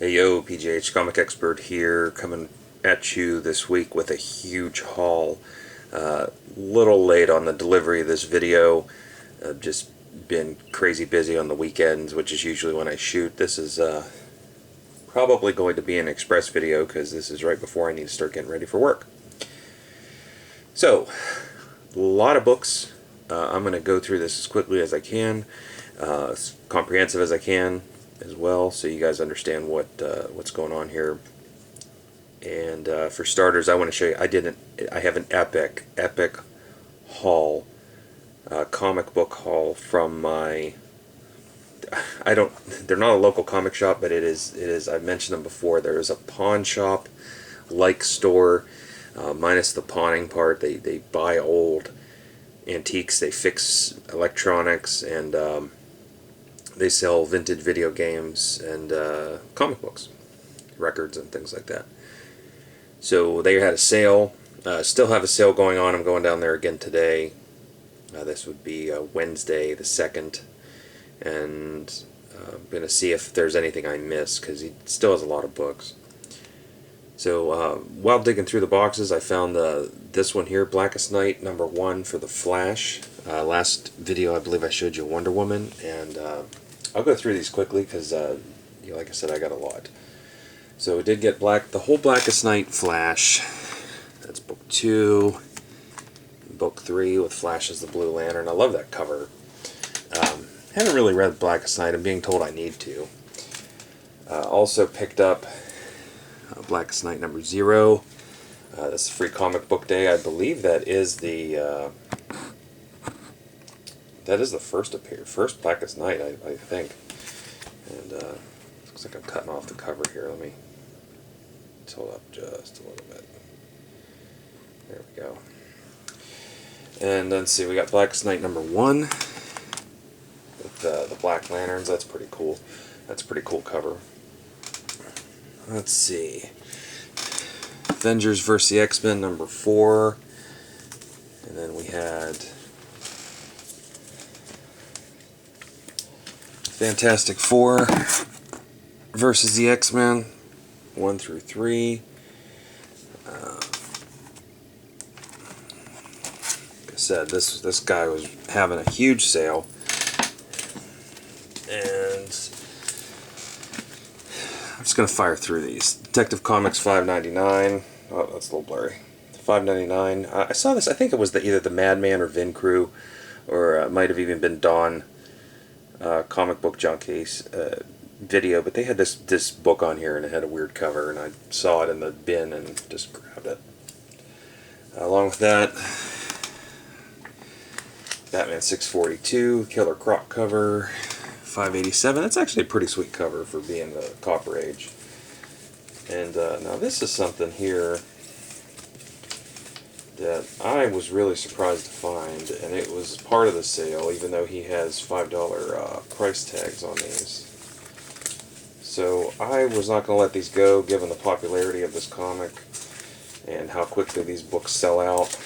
Hey yo, PGH Comic Expert here, coming at you this week with a huge haul. Little late on the delivery of this video. I've just been crazy busy on the weekends, which is usually when I shoot. This is probably going to be an express video because this is right before I need to start getting ready for work. So, a lot of books. I'm going to go through this as quickly as I can, as comprehensive as I can as well, so you guys understand what's going on here. And for starters, I want to show you. I have an epic haul, comic book haul from my. They're not a local comic shop, but it is. I've mentioned them before. There is a pawn shop, like store, minus the pawning part. They buy old antiques. They fix electronics, and they sell vintage video games and comic books, records, and things like that. So they had a sale. Still have a sale going on. I'm going down there again today. This would be Wednesday the 2nd. And I'm going to see if there's anything I missed, because he still has a lot of books. So while digging through the boxes, I found this one here, Blackest Night #1 for The Flash. Last video I believe I showed you Wonder Woman, and I'll go through these quickly because, like I said, I got a lot. So we did get the whole Blackest Night Flash. That's book 2. Book 3 with Flash as the Blue Lantern. I love that cover. Haven't really read Blackest Night. I'm being told I need to. Also picked up Blackest Night #0. This is free comic book day. I believe that is the first Blackest Night, I think. And looks like I'm cutting off the cover here. Let me hold up just a little bit. There we go. And then see, we got Blackest Night #1 with the Black Lanterns. That's pretty cool. That's a pretty cool cover. Let's see. Avengers vs. the X-Men #4. And then we had Fantastic Four versus the X-Men 1 through 3. Like I said, this guy was having a huge sale, and I'm just gonna fire through these. Detective Comics $5.99. Oh, that's a little blurry. $5.99. I saw this. I think it was either the Madman or Vin Crew, or it might have even been Dawn Comic Book Junkies video, but they had this book on here and it had a weird cover, and I saw it in the bin and just grabbed it. Along with that, Batman 642 Killer Croc cover, $5.87. That's actually a pretty sweet cover for being the Copper Age. And now this is something here that I was really surprised to find, and it was part of the sale, even though he has $5 price tags on these. So I was not going to let these go, given the popularity of this comic and how quickly these books sell out.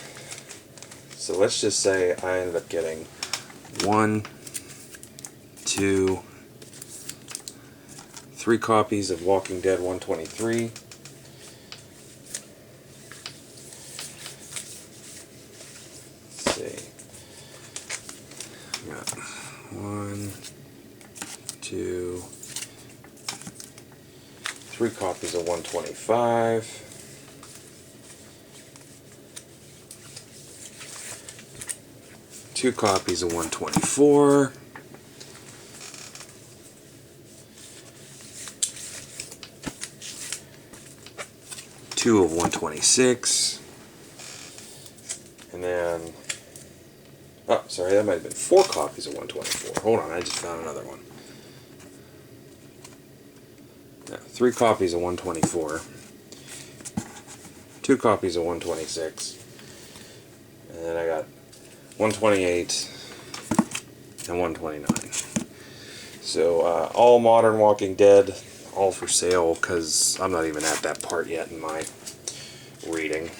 So let's just say I ended up getting 1, 2, 3 copies of Walking Dead 123. Let's see. Got 1, 2, 3 copies of 125. 2 copies of 124. 2 of 126. And then, oh, sorry, that might have been 4 copies of 124. Hold on, I just found another one. No, 3 copies of 124. 2 copies of 126. And then I got 128 and 129. So all modern Walking Dead, all for sale, because I'm not even at that part yet in my reading.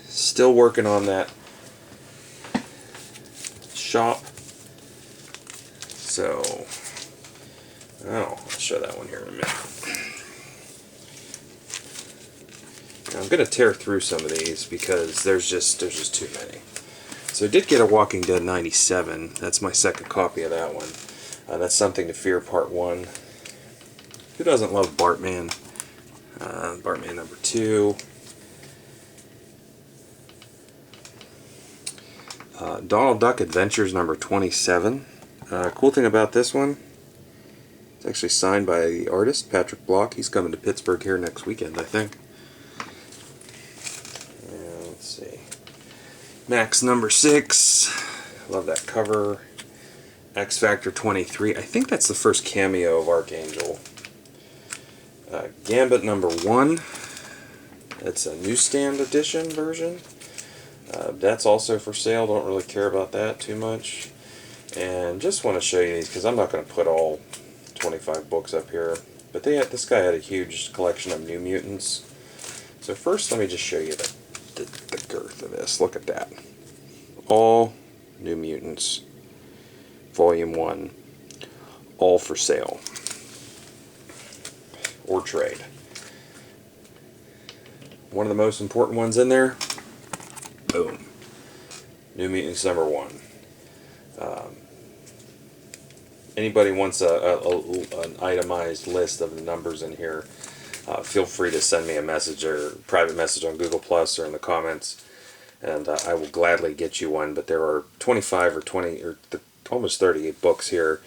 Still working on that shop. So Oh, I'll show that one here in a minute. Now, I'm going to tear through some of these because there's just too many. So I did get a Walking Dead 97. That's my second copy of that one. That's Something to Fear Part 1. Who doesn't love Bartman? Bartman number 2. Donald Duck Adventures number 27. Cool thing about this one, it's actually signed by the artist, Patrick Block. He's coming to Pittsburgh here next weekend, I think. And let's see. Max number 6. Love that cover. X Factor 23. I think that's the first cameo of Archangel. Gambit number 1. It's a newsstand edition version. That's also for sale. Don't really care about that too much. And just want to show you these because I'm not going to put all 25 books up here. But this guy had a huge collection of New Mutants. So first, let me just show you the girth of this. Look at that. All New Mutants, Volume 1, all for sale or trade. One of the most important ones in there, boom, New Mutants number 1. Anybody wants an itemized list of the numbers in here, feel free to send me a message or private message on Google Plus or in the comments, and I will gladly get you one. But there are 25 or 20 or almost 30 books here,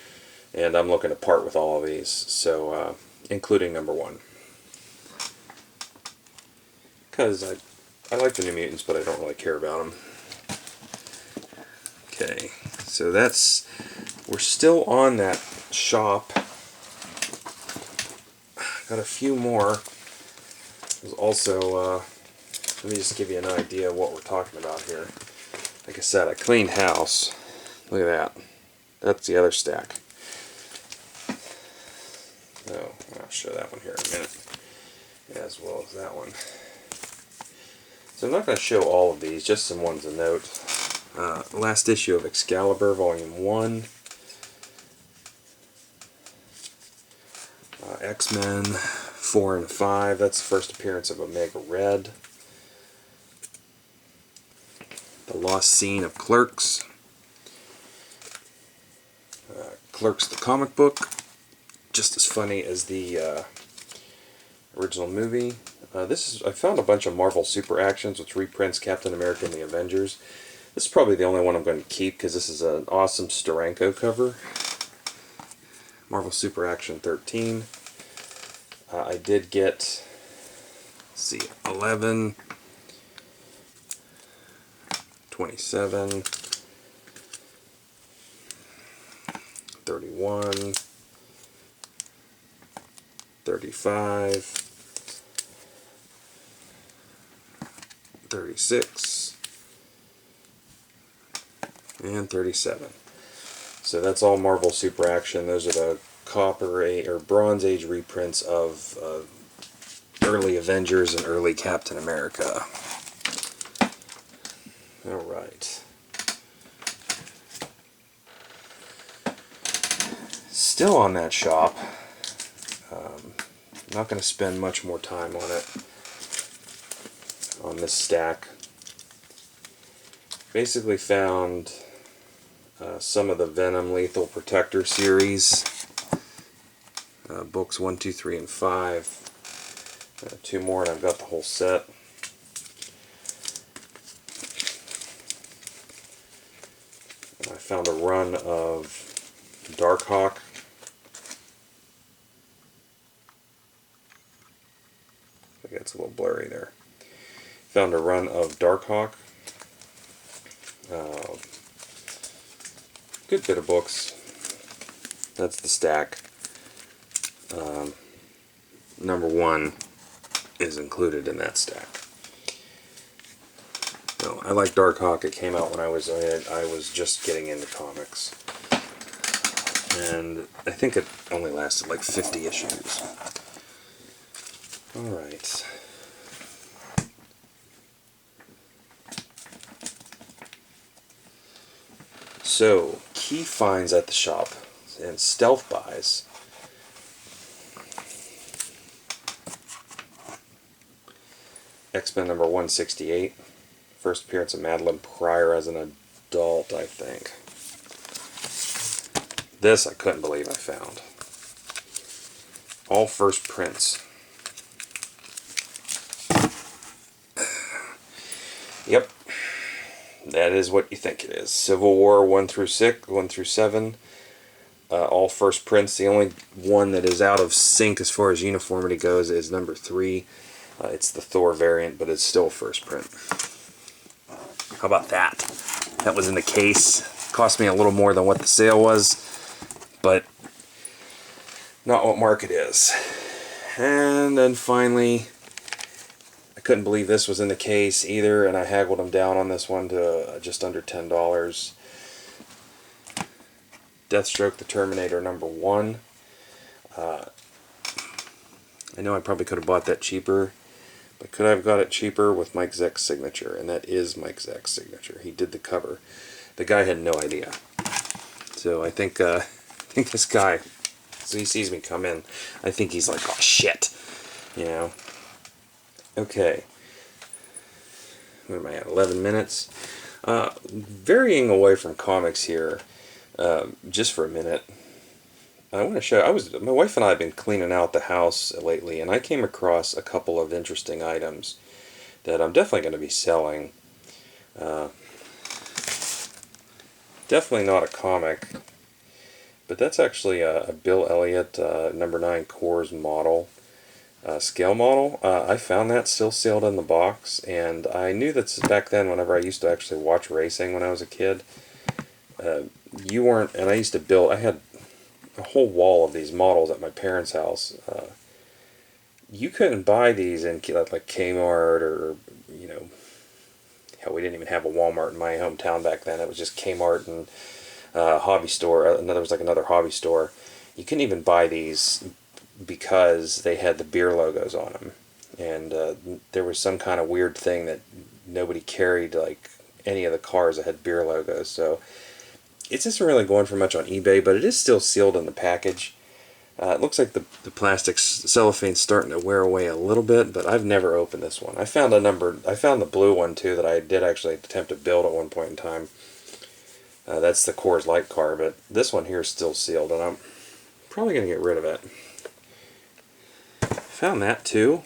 and I'm looking to part with all of these, so including number 1, because I like the New Mutants, but I don't really care about them. Okay, so we're still on that shop. Got a few more. There's also, let me just give you an idea of what we're talking about here. Like I said, I cleaned house. Look at that. That's the other stack. Oh, I'll show that one here in a minute, as well as that one. So I'm not going to show all of these, just some ones to note. Last issue of Excalibur, Volume 1. X-Men 4 and 5. That's the first appearance of Omega Red. The Lost Scene of Clerks. Clerks the comic book. Just as funny as the original movie. I found a bunch of Marvel Super Actions, which reprints Captain America and the Avengers. This is probably the only one I'm going to keep because this is an awesome Steranko cover. Marvel Super Action 13. I did get, let's see, 11, 27, 31, 35, 36, and 37. So that's all Marvel Super Action. Those are the Copper or Bronze Age reprints of early Avengers and early Captain America. Alright. Still on that shop. I'm not going to spend much more time on it. On this stack. Basically found some of the Venom Lethal Protector series. Books 1, 2, 3, and 5. 2 more and I've got the whole set. I found a run of Darkhawk. I think it's a little blurry there. Found a run of Darkhawk. Good bit of books. That's the stack. Number 1 is included in that stack. No, I like Darkhawk. It came out when I was just getting into comics, and I think it only lasted like 50 issues. All right. So, key finds at the shop and stealth buys. X-Men number 168. First appearance of Madeline Pryor as an adult, I think. This I couldn't believe I found. All first prints. Yep. That is what you think it is. Civil War 1 through 7. All first prints. The only one that is out of sync as far as uniformity goes is number 3. It's the Thor variant, but it's still first print. How about that? That was in the case. Cost me a little more than what the sale was, but not what market is. And then finally, I couldn't believe this was in the case either, and I haggled them down on this one to just under $10. Deathstroke the Terminator number 1. I know I probably could have bought that cheaper, but could I have got it cheaper with Mike Zeck's signature? And that is Mike Zeck's signature. He did the cover. The guy had no idea. So I think this guy, so he sees me come in, I think he's like, oh shit, you know. Okay. What am I at? 11 minutes. Varying away from comics here, just for a minute. I want to show. My wife and I have been cleaning out the house lately, and I came across a couple of interesting items that I'm definitely going to be selling. Definitely not a comic, but that's actually a Bill Elliott number 9 Coors model, scale model. I found that still sealed in the box, and I knew that back then, whenever I used to actually watch racing when I was a kid, you weren't, and I used to build, I had a whole wall of these models at my parents' house. You couldn't buy these in like Kmart or, you know, hell, we didn't even have a Walmart in my hometown back then. It was just Kmart and hobby store. There was like another hobby store. You couldn't even buy these because they had the beer logos on them. And there was some kind of weird thing that nobody carried, like any of the cars that had beer logos. So it isn't really going for much on eBay, but it is still sealed in the package. It looks like the plastic cellophane's starting to wear away a little bit, but I've never opened this one. I found the blue one too that I did actually attempt to build at one point in time. That's the Coors Light car, but this one here is still sealed, and I'm probably going to get rid of it. Found that too.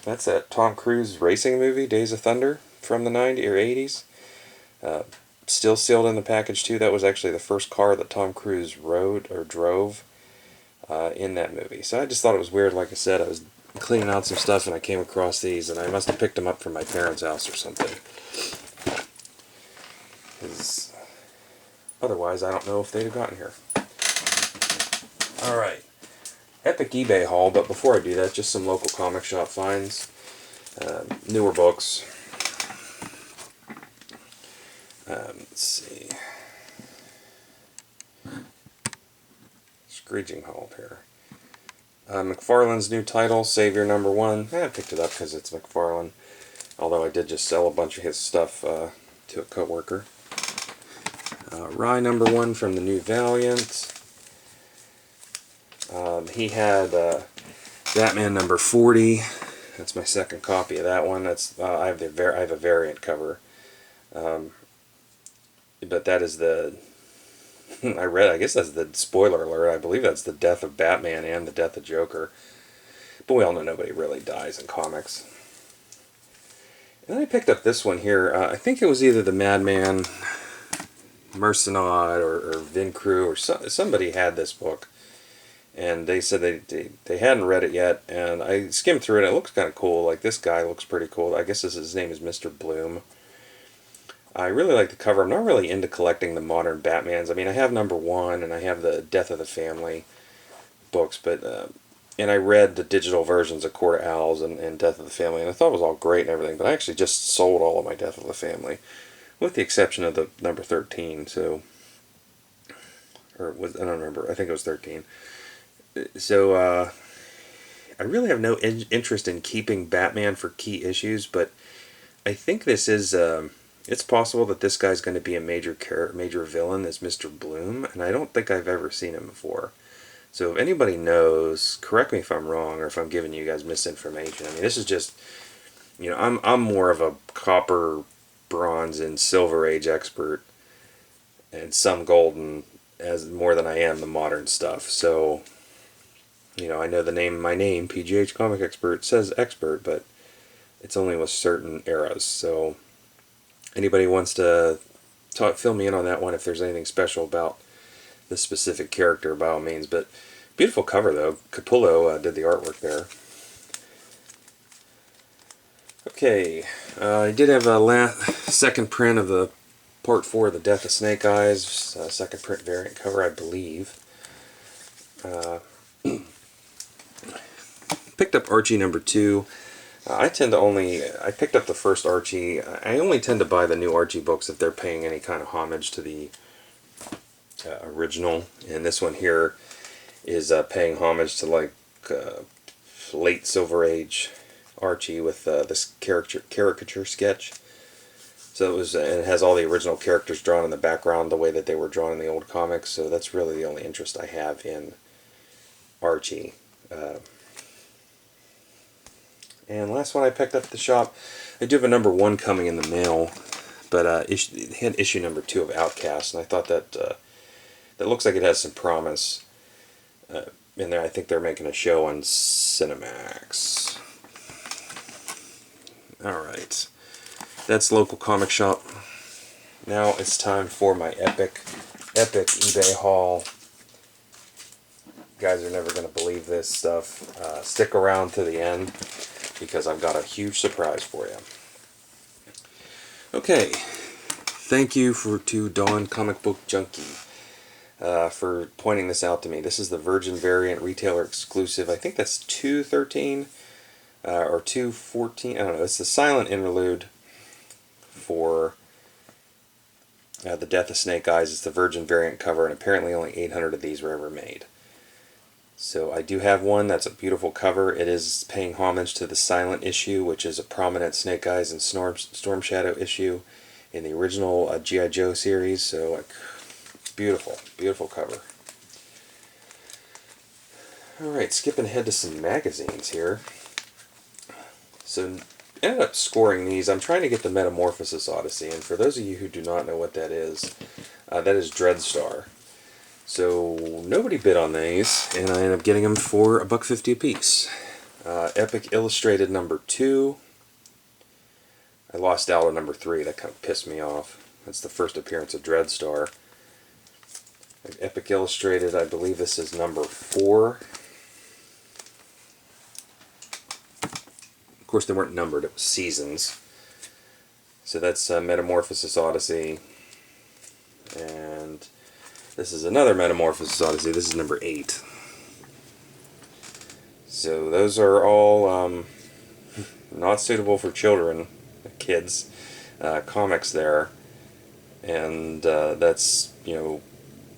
That's that Tom Cruise racing movie, Days of Thunder, from the 90s or 80s. Still sealed in the package too. That was actually the first car that Tom Cruise rode or drove in that movie. So I just thought it was weird. Like I said, I was cleaning out some stuff and I came across these, and I must have picked them up from my parents' house or something. Because otherwise, I don't know if they'd have gotten here. Alright. Epic eBay haul, but before I do that, just some local comic shop finds. Newer books. Let's see. Screeching Halt here. McFarlane's new title, Savior number 1. I picked it up because it's McFarlane. Although I did just sell a bunch of his stuff to a coworker. Rye number 1 from the new Valiant. He had Batman number 40. That's my second copy of that one. That's I have a variant cover. But that is the I guess that's the spoiler alert. I believe that's the death of Batman and the death of Joker. But we all know nobody really dies in comics. And then I picked up this one here. I think it was either the Madman Mercenaud or Vin Crew or somebody had this book. And they said they hadn't read it yet. And I skimmed through it. It looks kind of cool. Like, this guy looks pretty cool. I guess his name is Mr. Bloom. I really like the cover. I'm not really into collecting the modern Batmans. I mean, I have number 1 and I have the Death of the Family books, but and I read the digital versions of Court of Owls and Death of the Family, and I thought it was all great and everything, but I actually just sold all of my Death of the Family, with the exception of the number 13, so, I don't remember, I think it was 13. So, I really have no interest in keeping Batman for key issues, but I think this is, it's possible that this guy's going to be a major villain as Mr. Bloom, and I don't think I've ever seen him before. So if anybody knows, correct me if I'm wrong or if I'm giving you guys misinformation. I mean, this is just You know, I'm more of a copper, bronze, and silver age expert, and some golden as more than I am the modern stuff. So, you know, I know my name, PGH Comic Expert, says expert, but it's only with certain eras. So, anybody wants to fill me in on that one if there's anything special about this specific character, by all means. But beautiful cover though. Capullo did the artwork there. Okay, I did have a second print of the Part 4 of the Death of Snake Eyes, second print variant cover, I believe. Picked up Archie number 2. I picked up the first Archie. I only tend to buy the new Archie books if they're paying any kind of homage to the original. And this one here is paying homage to like late Silver Age Archie with this caricature sketch. So and it has all the original characters drawn in the background the way that they were drawn in the old comics. So that's really the only interest I have in Archie. And last one I picked up at the shop, I do have a number 1 coming in the mail, but it had issue number 2 of Outcast, and I thought that that looks like it has some promise in there. I think they're making a show on Cinemax. Alright, that's local comic shop. Now it's time for my epic eBay haul. You guys are never going to believe this stuff. Stick around to the end, because I've got a huge surprise for you. Okay, thank you to Dawn Comic Book Junkie for pointing this out to me. This is the Virgin variant retailer exclusive. I think that's 213 or 214. I don't know. It's the silent interlude for the Death of Snake Eyes. It's the Virgin variant cover, and apparently only 800 of these were ever made. So I do have one. That's a beautiful cover. It is paying homage to the Silent issue, which is a prominent Snake Eyes and Storm Shadow issue in the original G.I. Joe series. So beautiful, beautiful cover. Alright, skipping ahead to some magazines here. So ended up scoring these. I'm trying to get the Metamorphosis Odyssey, and for those of you who do not know what that is Dreadstar. So nobody bid on these, and I ended up getting them for $1.50 a piece. Epic Illustrated number 2. I lost out on number 3. That kind of pissed me off. That's the first appearance of Dreadstar. Epic Illustrated, I believe this is number 4. Of course, they weren't numbered. It was seasons. So that's Metamorphosis Odyssey. And this is another Metamorphosis Odyssey. This is number 8. So those are all not suitable for children, kids, comics there. And that's, you know,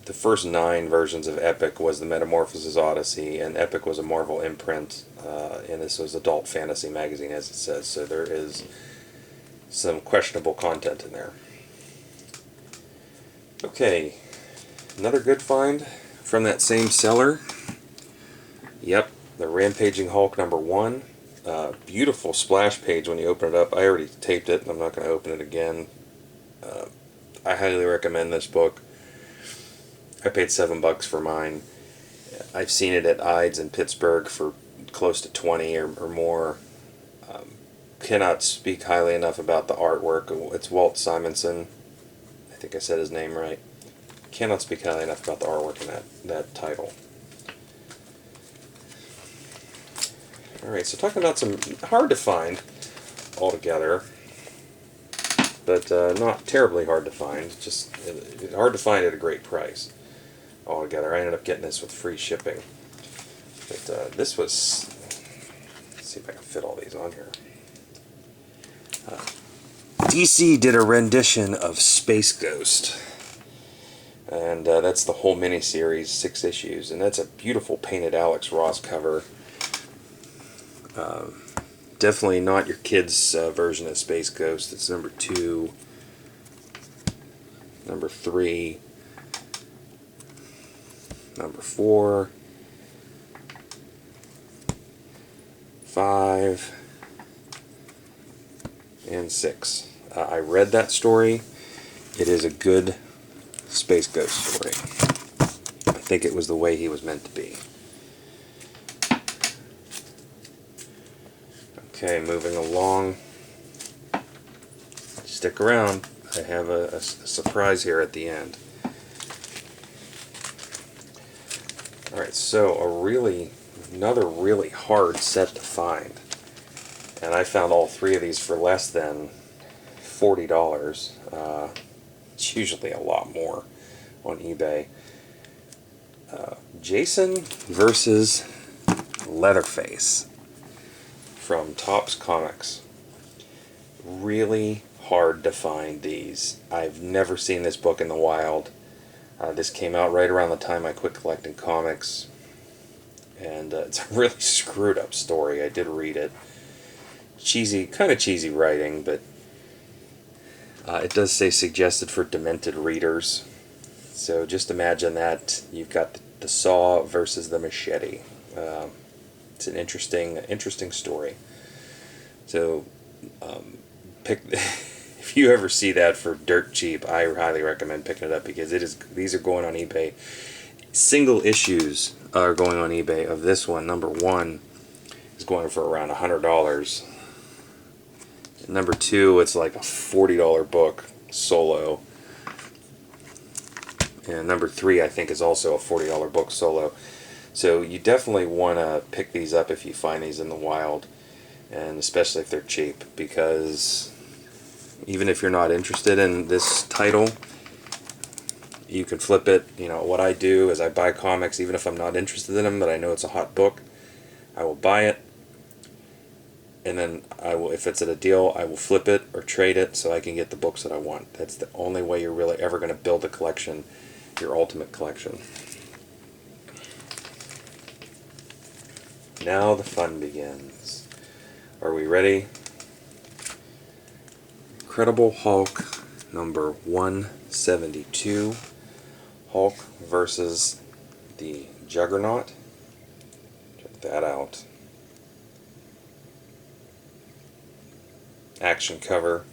the first 9 versions of Epic was the Metamorphosis Odyssey, and Epic was a Marvel imprint, and this was Adult Fantasy Magazine, as it says. So there is some questionable content in there. Okay. Another good find from that same seller. Yep, the Rampaging Hulk number 1. Beautiful splash page when you open it up. I already taped it, and I'm not going to open it again. I highly recommend this book. I paid $7 for mine. I've seen it at Ides in Pittsburgh for close to 20 or more. Cannot speak highly enough about the artwork. It's Walt Simonson. I think I said his name right. Cannot speak highly enough about the artwork in that title. Alright, so talking about some hard to find altogether, but not terribly hard to find, just hard to find at a great price altogether. I ended up getting this with free shipping. But this was, let's see if I can fit all these on here. DC did a rendition of Space Ghost. And that's the whole miniseries, 6 issues, and that's a beautiful painted Alex Ross cover. Definitely not your kids' version of Space Ghost. It's number 2, number 3, number 4, 5, and 6. I read that story. It is a good space ghost story. I think it was the way he was meant to be. Okay, moving along. Stick around. I have a surprise here at the end. Alright, so another really hard set to find. And I found all 3 of these for less than $40. It's usually a lot more on eBay. Jason versus Leatherface from Topps Comics. Really hard to find these. I've never seen this book in the wild. This came out right around the time I quit collecting comics. And it's a really screwed up story. I did read it. Kind of cheesy writing, but it does say suggested for demented readers. So just imagine that you've got the saw versus the machete. It's an interesting story. So if you ever see that for dirt cheap, I highly recommend picking it up, because these are going on eBay. Single issues are going on eBay of this one. Number 1 is going for around $100. Number 2, it's like a $40 book solo. And number 3, I think, is also a $40 book solo. So you definitely want to pick these up if you find these in the wild, and especially if they're cheap, because even if you're not interested in this title, you can flip it. You know, what I do is I buy comics even if I'm not interested in them, but I know it's a hot book. I will buy it, and then if it's at a deal, I will flip it or trade it so I can get the books that I want. That's the only way you're really ever going to build a collection, your ultimate collection. Now the fun begins. Are we ready? Incredible Hulk number 172. Hulk versus the Juggernaut. Check that out. Action cover.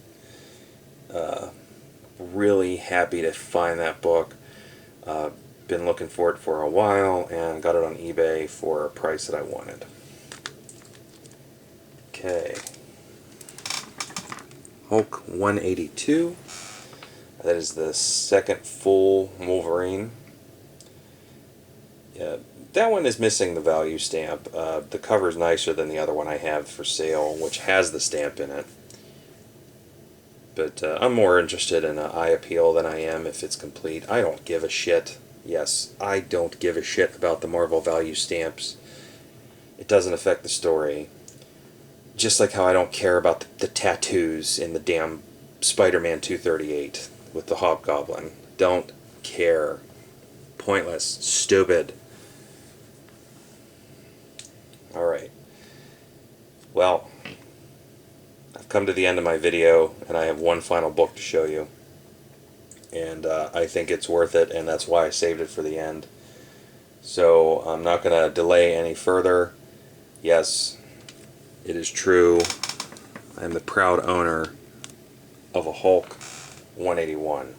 Really happy to find that book. Been looking for it for a while and got it on eBay for a price that I wanted. Okay. Hulk 182. That is the second full Wolverine. Yeah, that one is missing the value stamp. The cover is nicer than the other one I have for sale, which has the stamp in it. But I'm more interested in eye appeal than I am if it's complete. I don't give a shit. Yes, I don't give a shit about the Marvel value stamps. It doesn't affect the story. Just like how I don't care about the tattoos in the damn Spider-Man 238 with the Hobgoblin. Don't care. Pointless. Stupid. Alright. Well, I've come to the end of my video, and I have one final book to show you. And I think it's worth it, and that's why I saved it for the end. So I'm not going to delay any further. Yes, it is true. I am the proud owner of a Hulk 181.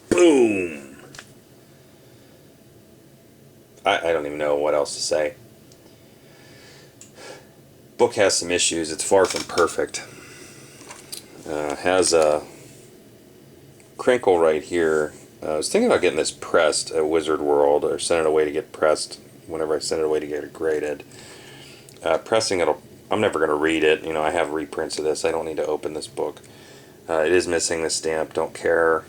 Boom! I don't even know what else to say. Book has some issues. It's far from perfect. Has a crinkle right here. I was thinking about getting this pressed at Wizard World, or send it away to get pressed whenever I send it away to get it graded. Pressing it, I'm never going to read it. You know, I have reprints of this. I don't need to open this book. It is missing the stamp. Don't care.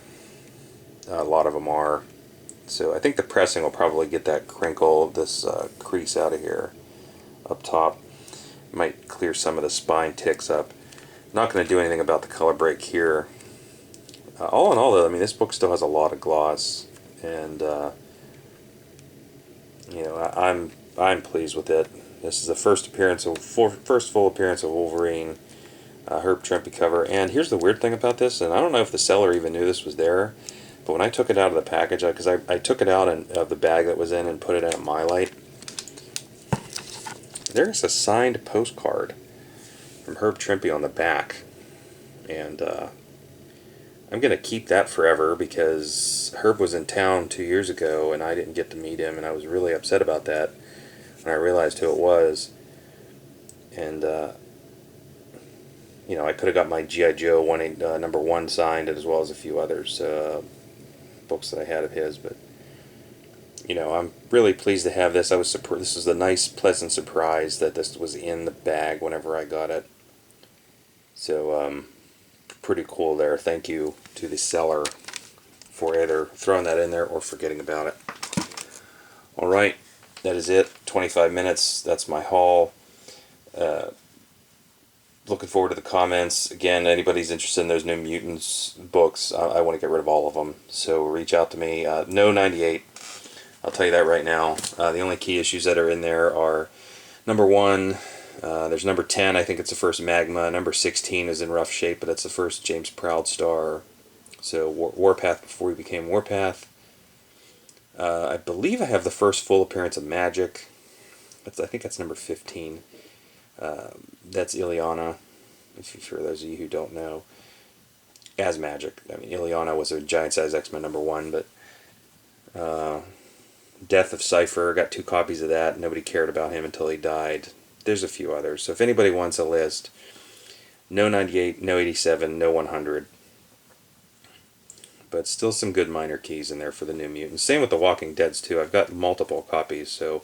A lot of them are. So I think the pressing will probably get that crinkle, this crease out of here up top. Might clear some of the spine ticks up. Not going to do anything about the color break here. All in all, though, I mean, this book still has a lot of gloss, and you know, I'm pleased with it. This is the first full appearance of Wolverine, Herb Trimpe cover. And here's the weird thing about this, and I don't know if the seller even knew this was there, but when I took it out of the package, because I took it out of the bag that was in and put it at My Light, there's a signed postcard from Herb Trimpe on the back. And I'm going to keep that forever because Herb was in town 2 years ago and I didn't get to meet him, and I was really upset about that when I realized who it was. And, I could have got my G.I. Joe #1 signed, as well as a few others, books that I had of his, but I'm really pleased to have this. This was a nice, pleasant surprise that this was in the bag whenever I got it. So, pretty cool there. Thank you to the seller for either throwing that in there or forgetting about it. Alright, that is it. 25 minutes. That's my haul. Looking forward to the comments. Again, anybody's interested in those New Mutants books, I want to get rid of all of them. So reach out to me. No 98. I'll tell you that right now. The only key issues that are in there are #1. There's #10. I think it's the first Magma. #16 is in rough shape, but that's the first James Proudstar. So Warpath before he became Warpath. I believe I have the first full appearance of Magic. I think that's #15. That's Ileana, for those of you who don't know, as Magic. I mean, Ileana was a giant-size X-Men #1, but Death of Cypher, got 2 copies of that. Nobody cared about him until he died. There's a few others. So if anybody wants a list, no 98, no 87, no 100. But still some good minor keys in there for the New Mutants. Same with the Walking Deads, too. I've got multiple copies, so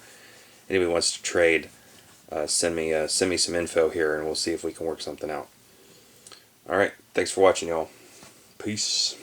anybody wants to trade, send me some info here, and we'll see if we can work something out. Alright, thanks for watching, y'all. Peace.